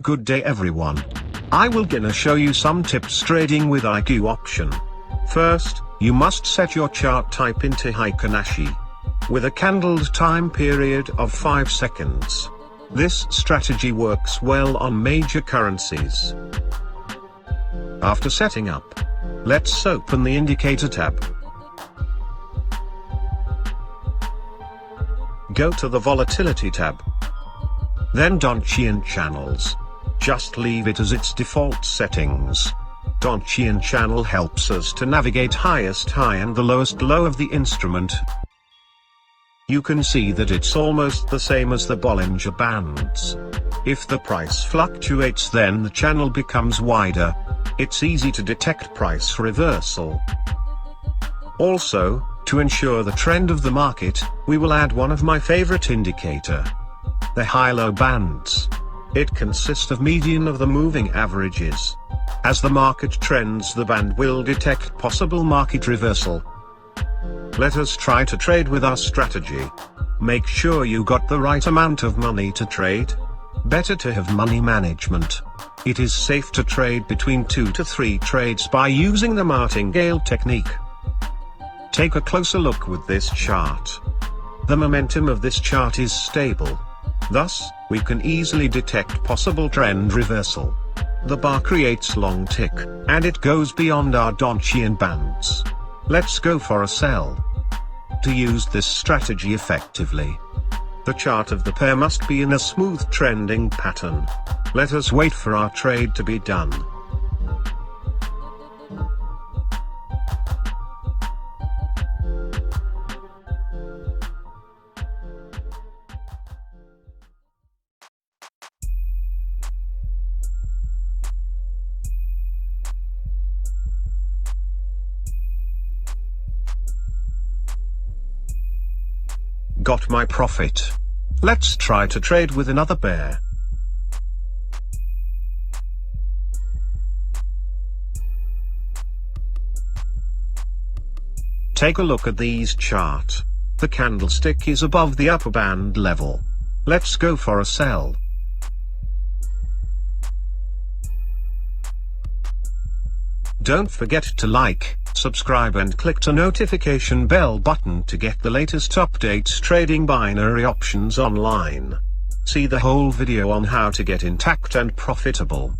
Good day everyone. I will gonna show you some tips trading with IQ option. First, you must set your chart type into Heikin-Ashi with a candled time period of 5 seconds. This strategy works well on major currencies. After setting up, let's open the indicator tab. Go to the volatility tab. Then Donchian channels. Just leave it as its default settings. Donchian channel helps us to navigate highest high and the lowest low of the instrument. You can see that it's almost the same as the Bollinger Bands. If the price fluctuates, then the channel becomes wider. It's easy to detect price reversal. Also, to ensure the trend of the market, we will add one of my favorite indicator, the high-low bands. It consists of median of the moving averages. As the market trends, the band will detect possible market reversal. Let us try to trade with our strategy. Make sure you got the right amount of money to trade. Better to have money management. It is safe to trade between 2 to 3 trades by using the martingale technique. Take a closer look with this chart. The momentum of this chart is stable. Thus, we can easily detect possible trend reversal. The bar creates long tick, and it goes beyond our Donchian bands. Let's go for a sell. To use this strategy effectively, the chart of the pair must be in a smooth trending pattern. Let us wait for our trade to be done. Got my profit. Let's try to trade with another pair. Take a look at these chart. The candlestick is above the upper band level. Let's go for a sell. Don't forget to like, subscribe and click the notification bell button to get the latest updates trading binary options online. See the whole video on how to get intact and profitable.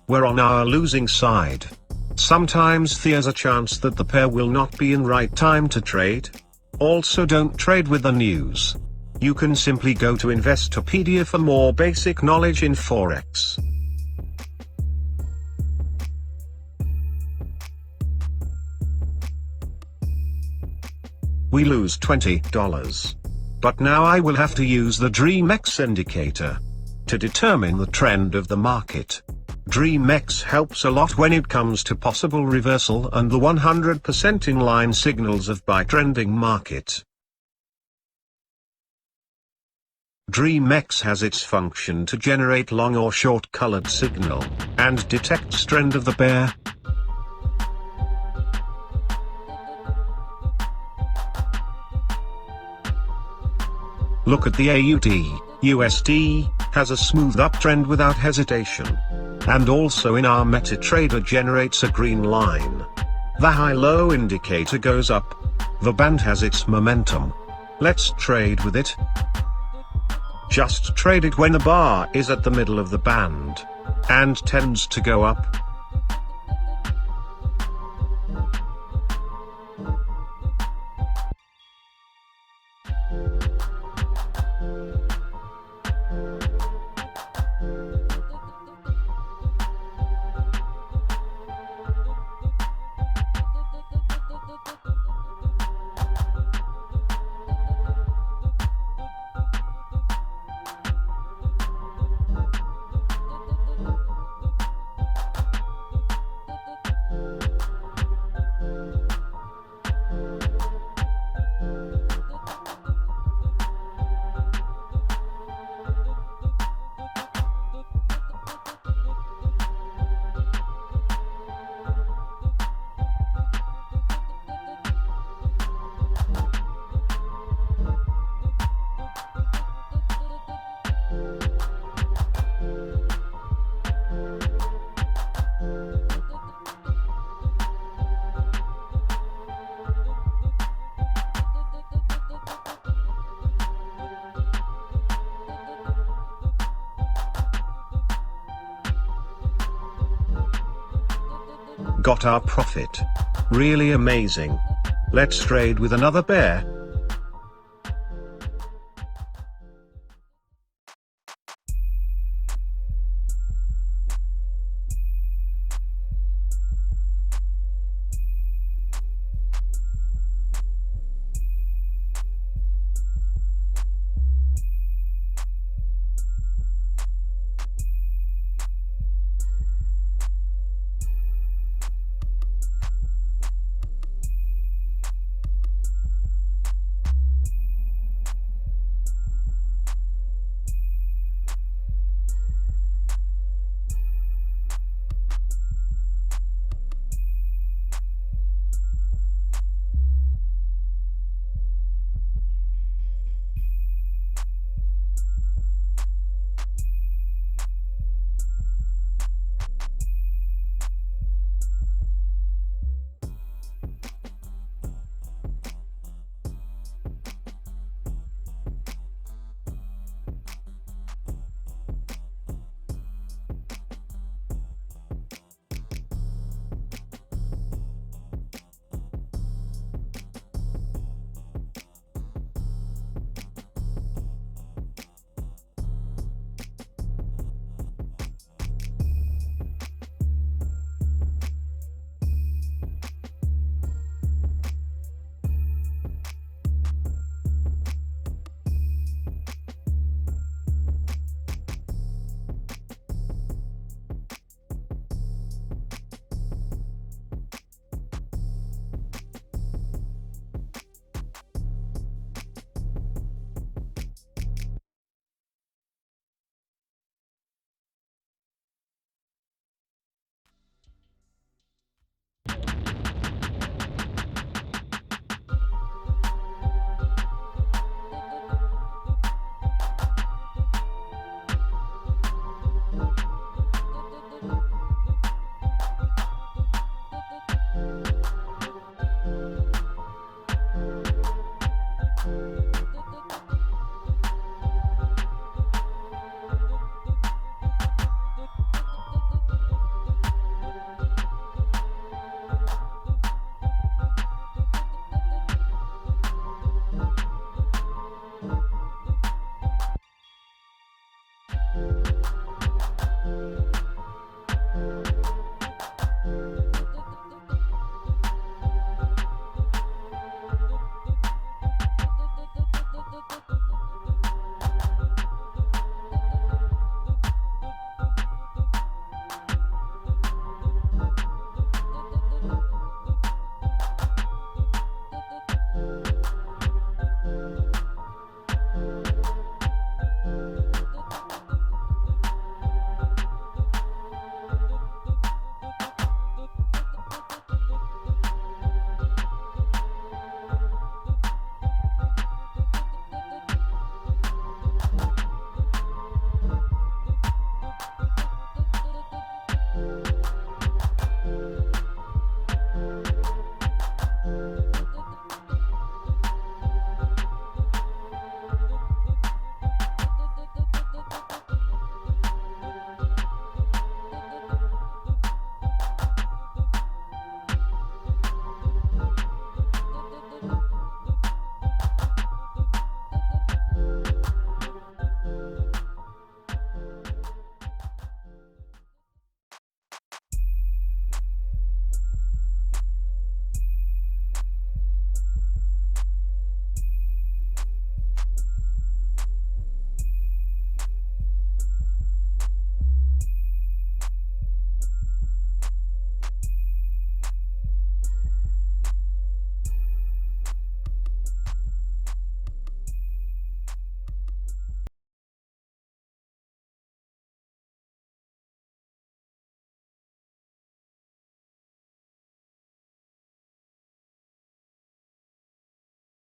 We're on our losing side. Sometimes there's a chance that the pair will not be in right time to trade. Also, don't trade with the news. You can simply go to Investopedia for more basic knowledge in Forex. We lose $20. But now I will have to use the DreamX indicator to determine the trend of the market. DreamX helps a lot when it comes to possible reversal and the 100% in-line signals of buy trending market. DreamX has its function to generate long or short colored signal, and detects trend of the pair. Look at the AUD/USD, has a smooth uptrend without hesitation. And also in our Metatrader generates a green line. The high-low indicator goes up. The band has its momentum. Let's trade with it. Just trade it when the bar is at the middle of the band, and tends to go up. Got our profit. Really amazing. Let's trade with another pair.